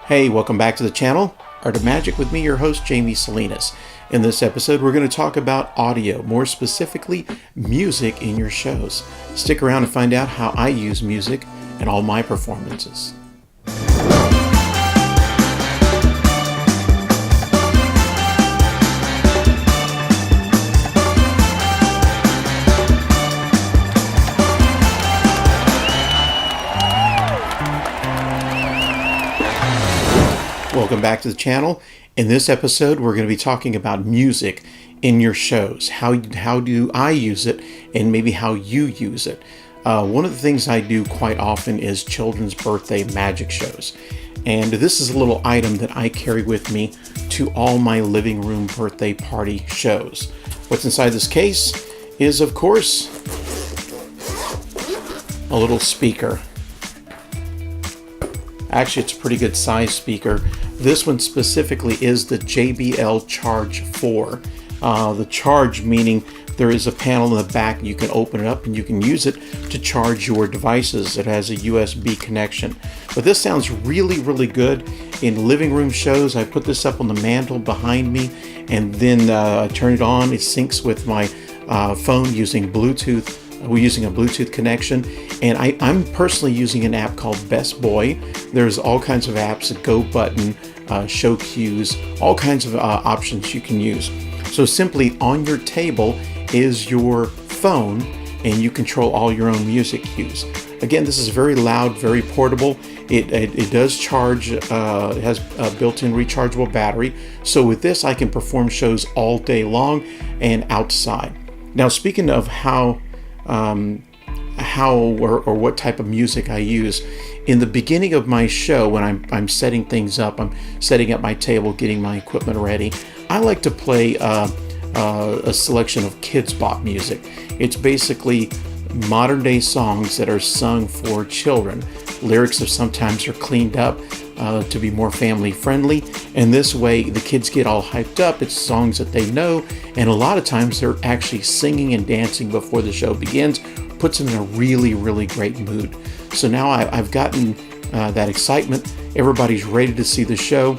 Hey, welcome back to the channel, Art of Magic with me, your host, Jamie Salinas. In this episode, we're going to talk about audio, more specifically, music in your shows. Stick around and find out how I use music in all my performances. Welcome back to the channel. In this episode, we're going to be talking about music in your shows. How do I use it, and maybe how you use it. One of the things I do quite often is children's birthday magic shows. And this is a little item that I carry with me to all my living room birthday party shows. What's inside this case is, of course, a little speaker. Actually, it's a pretty good size speaker. This one specifically is the JBL Charge 4. The charge meaning there is a panel in the back. You can open it up and you can use it to charge your devices. It has a USB connection. But this sounds really, really good in living room shows. I put this up on the mantle behind me, and then I turn it on. It syncs with my phone using Bluetooth. We're using a Bluetooth connection, and I'm personally using an app called Best Boy. There's all kinds of apps, a go button, show cues, all kinds of options you can use. So simply on your table is your phone, and you control all your own music cues. Again, this is very loud, very portable. It does charge, it has a built-in rechargeable battery. So with this, I can perform shows all day long and outside. Now, speaking of how or what type of music I use, in the beginning of my show, when I'm setting things up, I'm setting up my table, getting my equipment ready, I like to play a selection of Kids Bop music. It's basically modern day songs that are sung for children. Lyrics of sometimes are cleaned up to be more family friendly, and this way the kids get all hyped up. It's songs that they know, and a lot of times they're actually singing and dancing before the show begins. Puts them in a really, really great mood. So now I've gotten that excitement. Everybody's ready to see the show.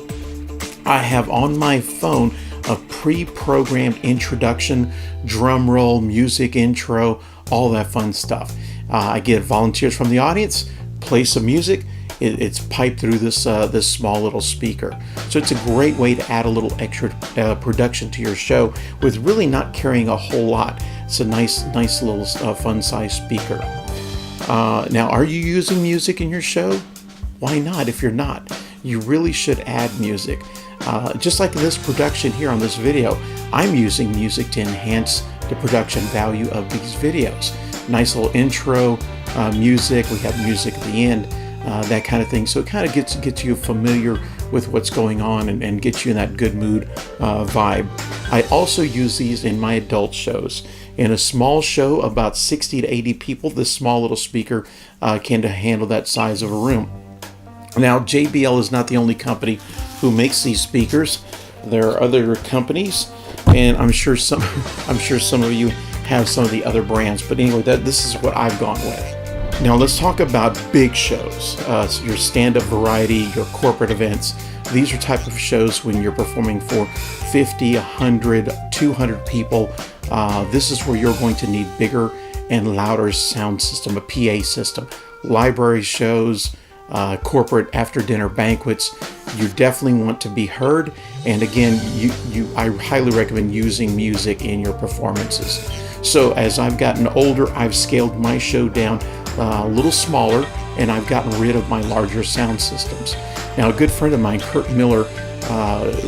I have on my phone a pre-programmed introduction, drum roll, music intro, all that fun stuff. I get volunteers from the audience, play some music. It's piped through this small little speaker. So it's a great way to add a little extra production to your show with really not carrying a whole lot. It's a nice little fun-sized speaker. Now, are you using music in your show? Why not? If you're not, you really should add music. Just like this production here on this video, I'm using music to enhance the production value of these videos. Nice little intro music. We have music at the end. That kind of thing. So it kind of gets you familiar with what's going on and gets you in that good mood vibe. I also use these in my adult shows. In a small show, about 60 to 80 people, this small little speaker can handle that size of a room. Now, JBL is not the only company who makes these speakers. There are other companies, and I'm sure some of you have some of the other brands. But anyway, this is what I've gone with. Now let's talk about big shows, so your stand-up variety, your corporate events. These are type of shows when you're performing for 50, 100, 200 people. This is where you're going to need bigger and louder sound system, a PA system. Library shows, corporate after-dinner banquets, you definitely want to be heard. And again, I highly recommend using music in your performances. So as I've gotten older, I've scaled my show down a little smaller, and I've gotten rid of my larger sound systems. Now, a good friend of mine, Kurt Miller,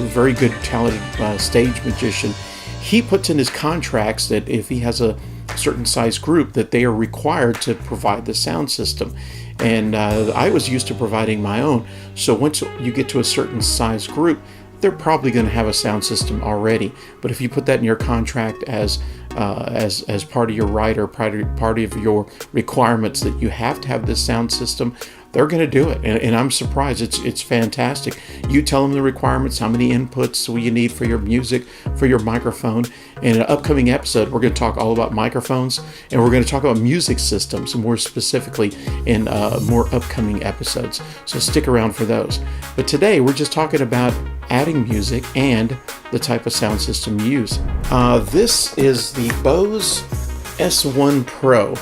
very good, talented stage magician, he puts in his contracts that if he has a certain size group, that they are required to provide the sound system. And I was used to providing my own. So once you get to a certain size group, they're probably going to have a sound system already. But if you put that in your contract as part of your right or part of your requirements that you have to have this sound system, they're going to do it. And I'm surprised. It's fantastic. You tell them the requirements, how many inputs will you need for your music, for your microphone. In an upcoming episode, we're going to talk all about microphones, and we're going to talk about music systems more specifically in more upcoming episodes. So stick around for those. But today we're just talking about adding music and the type of sound system you use. This is the Bose S1 Pro.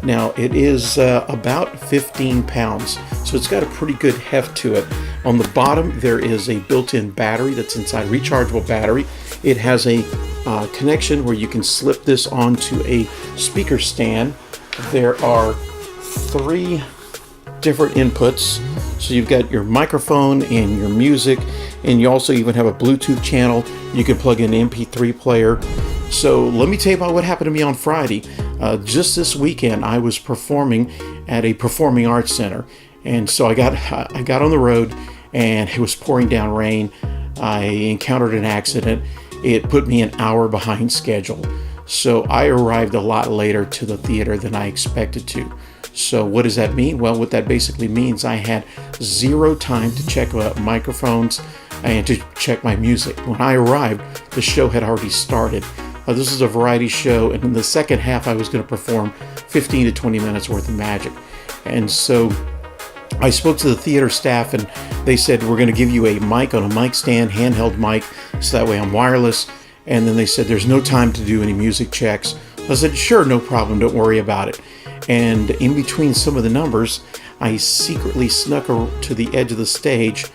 Now it is about 15 pounds, so it's got a pretty good heft to it. On the bottom there is a built-in battery that's inside, rechargeable battery. It has a connection where you can slip this onto a speaker stand. There are 3 different inputs. So you've got your microphone and your music, and you also even have a Bluetooth channel. You can plug in an MP3 player. So let me tell you about what happened to me on Friday. Just this weekend, I was performing at a performing arts center, and so I got on the road, and it was pouring down rain. I encountered an accident. It put me an hour behind schedule. So I arrived a lot later to the theater than I expected to. So what does that mean? Well, what that basically means, I had 0 time to check microphones and to check my music. When I arrived, the show had already started. This is a variety show, and in the second half, I was going to perform 15 to 20 minutes worth of magic. And so I spoke to the theater staff, and they said, we're going to give you a mic on a mic stand, handheld mic, so that way I'm wireless. And then they said, there's no time to do any music checks. I said, sure, no problem, don't worry about it. And in between some of the numbers, I secretly snuck to the edge of the stage.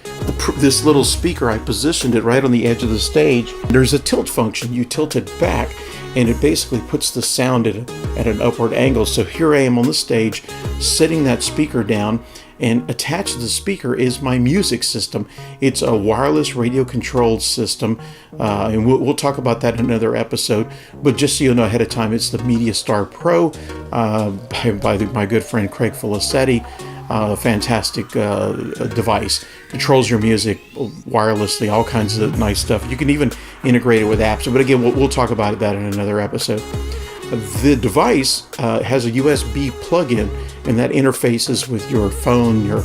This little speaker, I positioned it right on the edge of the stage. There's a tilt function. You tilt it back, and it basically puts the sound at an upward angle. So here I am on the stage, sitting that speaker down, and attached to the speaker is my music system. It's a wireless radio controlled system, and we'll talk about that in another episode. But just so you know ahead of time, it's the MediaStar Pro by my good friend Craig Felicetti. A fantastic device. Controls your music wirelessly, all kinds of nice stuff. You can even integrate it with apps. But again, we'll talk about that in another episode. The device has a USB plug-in, and that interfaces with your phone, your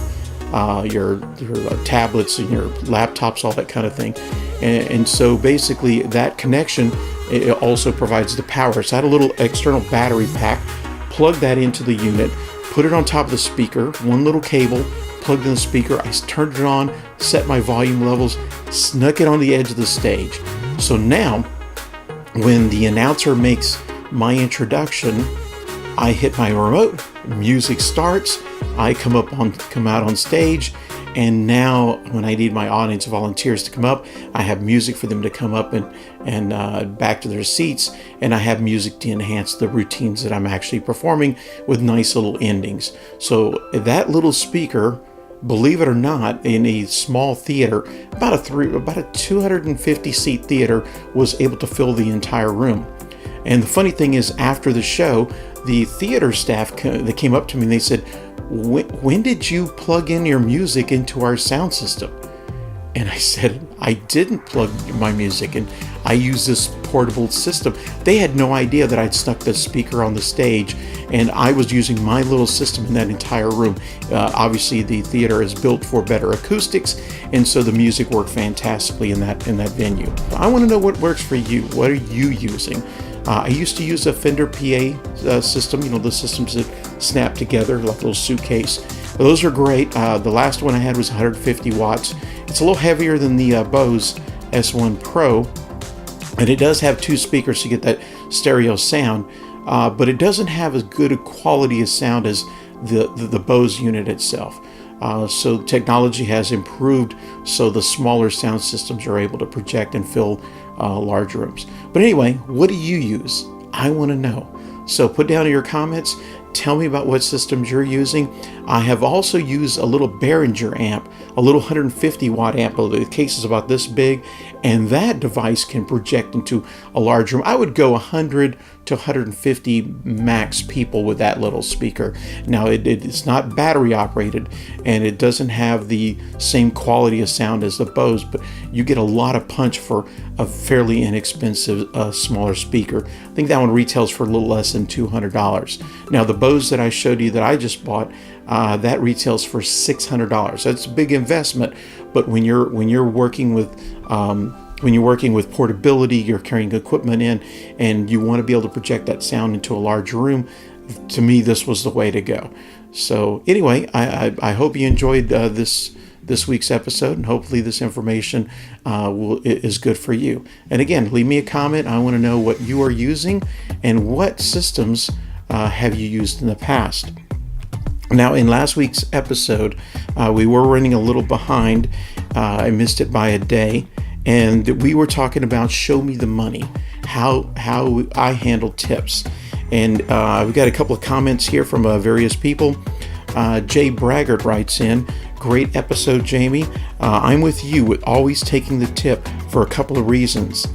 tablets, and your laptops, all that kind of thing. And so basically, that connection, it also provides the power. So I had a little external battery pack. Plug that into the unit. Put it on top of the speaker, one little cable, plugged in the speaker. I turned it on, set my volume levels, snuck it on the edge of the stage. So now, when the announcer makes my introduction, I hit my remote, music starts, I come out on stage, and now when I need my audience volunteers to come up, I have music for them to come up and back to their seats, and I have music to enhance the routines that I'm actually performing with nice little endings. So that little speaker, believe it or not, in a small theater, about a 250 seat theater, was able to fill the entire room. And the funny thing is, after the show, the theater staff, they came up to me and they said, when did you plug in your music into our sound system? And I said, I didn't plug my music in. I use this portable system. They had no idea that I'd stuck the speaker on the stage, and I was using my little system in that entire room. Obviously, the theater is built for better acoustics, and so the music worked fantastically in that venue. I want to know what works for you. What are you using? I used to use a Fender PA system, the systems that snap together like a little suitcase. Those are great. The last one I had was 150 watts. It's a little heavier than the Bose S1 Pro, and it does have 2 speakers to get that stereo sound, but it doesn't have as good a quality of sound as the Bose unit itself. So technology has improved, so the smaller sound systems are able to project and fill large rooms. But anyway, what do you use? I want to know. So put down in your comments, tell me about what systems you're using. I have also used a little Behringer amp, a little 150 watt amp. The case is about this big, and that device can project into a large room. I would go 100 to 150 max people with that little speaker. Now it's not battery operated, and it doesn't have the same quality of sound as the Bose, but you get a lot of punch for a fairly inexpensive smaller speaker. I think that one retails for a little less than $200. Now the Bose that I showed you that I just bought, that retails for $600. That's a big investment, but when you're working with portability, you're carrying equipment in, and you want to be able to project that sound into a larger room. To me, this was the way to go. So anyway, I hope you enjoyed this week's episode, and hopefully this information is good for you. And again, leave me a comment. I want to know what you are using and what systems have you used in the past. Now, in last week's episode, we were running a little behind. I missed it by a day, and we were talking about show me the money, how I handle tips. And we've got a couple of comments here from various people. Jay Braggart writes in, great episode, Jamie. I'm with you with always taking the tip for a couple of reasons.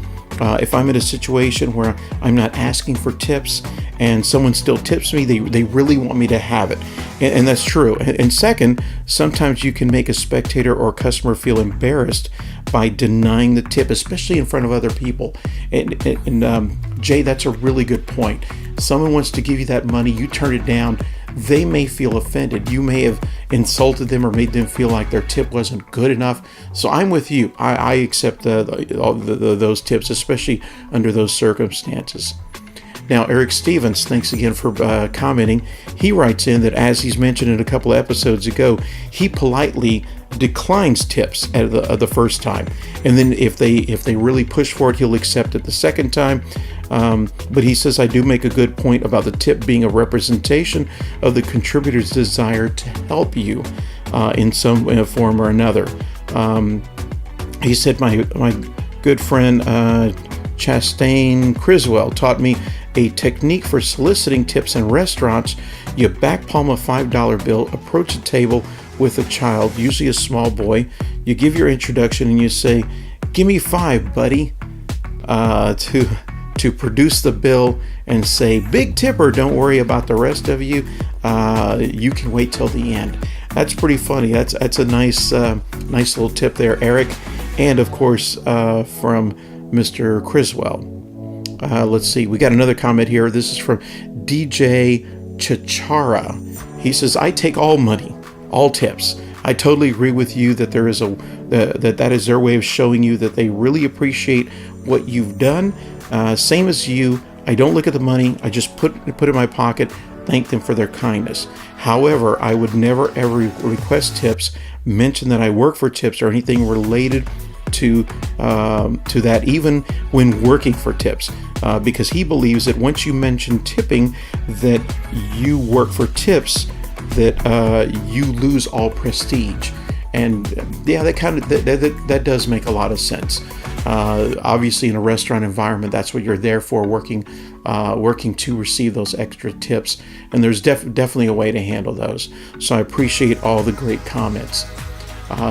If I'm in a situation where I'm not asking for tips and someone still tips me, they really want me to have it. And that's true. And second, sometimes you can make a spectator or customer feel embarrassed by denying the tip, especially in front of other people. And Jay, that's a really good point. Someone wants to give you that money, you turn it down, they may feel offended. You may have insulted them or made them feel like their tip wasn't good enough. So I'm with you. I accept those tips, especially under those circumstances. Now, Eric Stevens, thanks again for commenting. He writes in that, as he's mentioned in a couple of episodes ago, he politely declines tips at the first time, and then if they really push for it, he'll accept it the second time. But he says, I do make a good point about the tip being a representation of the contributor's desire to help you in a form or another. He said, my good friend Chastain Criswell taught me a technique for soliciting tips in restaurants. You back palm a $5 bill, approach a table with a child, usually a small boy. You give your introduction and you say, give me $5, buddy, to produce the bill and say, big tipper, don't worry about the rest of you. You can wait till the end. That's pretty funny. That's a nice little tip there, Eric. And of course, from Mr. Criswell. Let's see. We got another comment here. This is from DJ Chichara. He says, I take all money, all tips. I totally agree with you that there is that is their way of showing you that they really appreciate what you've done. Same as you. I don't look at the money. I just put it in my pocket, thank them for their kindness. However, I would never ever request tips, mention that I work for tips or anything related to that, even when working for tips, because he believes that once you mention tipping, that you work for tips, that you lose all prestige. And yeah, that does make a lot of sense. Obviously, in a restaurant environment, that's what you're there for, working to receive those extra tips. And there's definitely a way to handle those. So I appreciate all the great comments.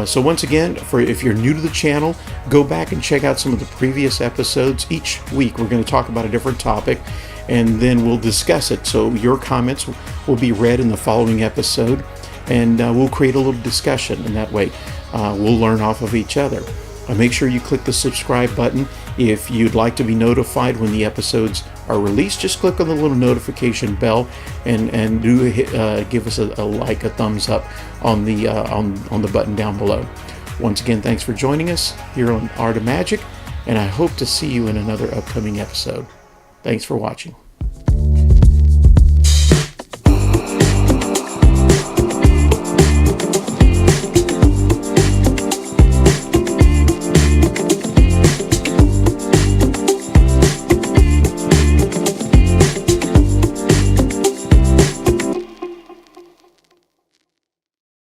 So once again, if you're new to the channel, go back and check out some of the previous episodes. Each week we're going to talk about a different topic, and then we'll discuss it. So your comments will be read in the following episode, and we'll create a little discussion, and that way we'll learn off of each other. Make sure you click the subscribe button. If you'd like to be notified when the episodes are released, just click on the little notification bell and do give us a like, a thumbs up on the button down below. Once again, thanks for joining us here on Art of Magic, and I hope to see you in another upcoming episode. Thanks for watching.